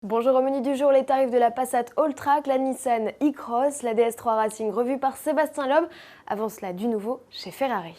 Bonjour, au menu du jour, les tarifs de la Passat Alltrack, la Nissan e-Cross, la DS3 Racing revue par Sébastien Loeb. Avant cela, du nouveau chez Ferrari.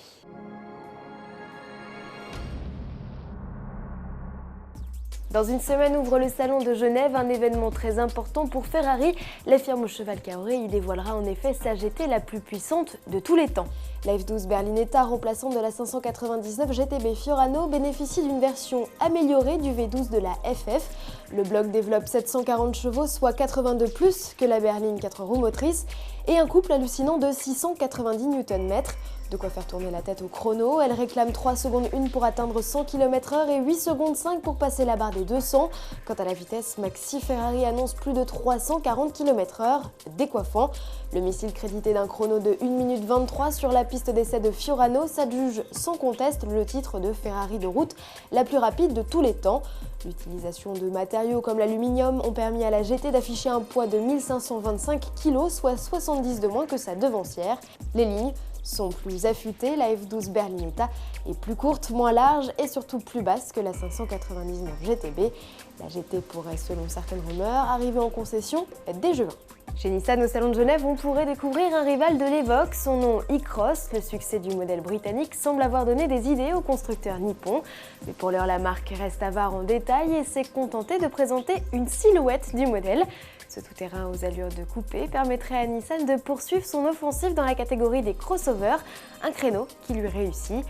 Dans une semaine ouvre le salon de Genève, un événement très important pour Ferrari. La firme cheval Kaoré y dévoilera en effet sa GT la plus puissante de tous les temps. La F12 Berlinetta, remplaçante de la 599 GTB Fiorano, bénéficie d'une version améliorée du V12 de la FF. Le bloc développe 740 chevaux, soit 82 plus que la berline 4 roues motrices, et un couple hallucinant de 690 Nm. De quoi faire tourner la tête au chrono. Elle réclame 3 secondes 1 pour atteindre 100 km/h et 8 secondes 5 pour passer la barre des 200. Quant à la vitesse, Maxi Ferrari annonce plus de 340 km/h, décoiffant. Le missile crédité d'un chrono de 1 minute 23 sur la piste d'essai de Fiorano s'adjuge sans conteste le titre de Ferrari de route la plus rapide de tous les temps. L'utilisation de matériaux comme l'aluminium ont permis à la GT d'afficher un poids de 1525 kg, soit 70 de moins que sa devancière. Les lignes sont plus affûtées, la F12 Berlinetta est plus courte, moins large et surtout plus basse que la 599 GTB. La GT pourrait, selon certaines rumeurs, arriver en concession dès juin. Chez Nissan, au salon de Genève, on pourrait découvrir un rival de l'Evoque, son nom e-Cross. Le succès du modèle britannique semble avoir donné des idées au constructeur nippon. Mais pour l'heure, la marque reste avare en détail et s'est contentée de présenter une silhouette du modèle. Ce tout-terrain aux allures de coupé permettrait à Nissan de poursuivre son offensive dans la catégorie des crossovers, un créneau qui lui réussit.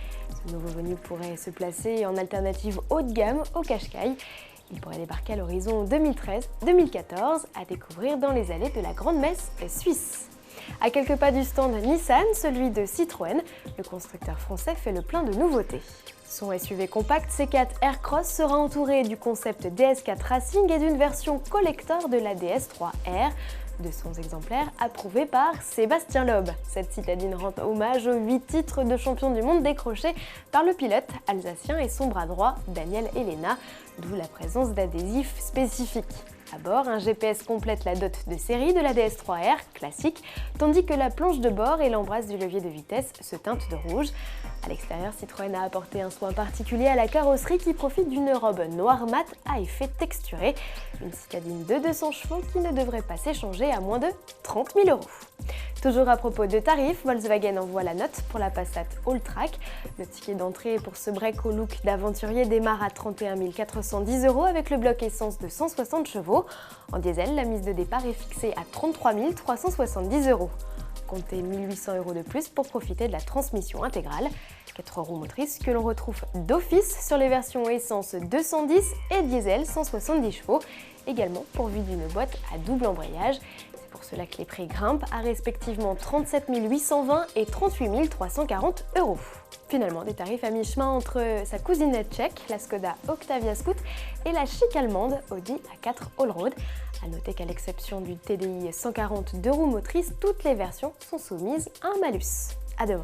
Ce nouveau venu pourrait se placer en alternative haut de gamme au Qashqai. Il pourrait débarquer à l'horizon 2013-2014, à découvrir dans les allées de la Grande Messe suisse. À quelques pas du stand Nissan, celui de Citroën, le constructeur français fait le plein de nouveautés. Son SUV compact C4 Aircross sera entouré du concept DS4 Racing et d'une version collector de la DS3R, 200 exemplaires approuvés par Sébastien Loeb. Cette citadine rend hommage aux 8 titres de champion du monde décrochés par le pilote alsacien et son bras droit Daniel Elena, d'où la présence d'adhésifs spécifiques. À bord, un GPS complète la dot de série de la DS3R classique, tandis que la planche de bord et l'embrasse du levier de vitesse se teintent de rouge. À l'extérieur, Citroën a apporté un soin particulier à la carrosserie qui profite d'une robe noire mat à effet texturé. Une citadine de 200 chevaux qui ne devrait pas s'échanger à moins de 30 000 €. Toujours à propos de tarifs, Volkswagen envoie la note pour la Passat Alltrack. Le ticket d'entrée pour ce break au look d'aventurier démarre à 31 410 € avec le bloc essence de 160 chevaux. En diesel, la mise de départ est fixée à 33 370 €. Comptez 1 800 € de plus pour profiter de la transmission intégrale. 4 roues motrices que l'on retrouve d'office sur les versions essence 210 et diesel 170 chevaux, également pourvues d'une boîte à double embrayage. C'est pour cela que les prix grimpent à respectivement 37 820 et 38 340 €. Finalement, des tarifs à mi-chemin entre sa cousinette tchèque, la Skoda Octavia Scoot, et la chic allemande Audi A4 Allroad. A noter qu'à l'exception du TDI 140 2 roues motrices, toutes les versions sont soumises à un malus. À demain.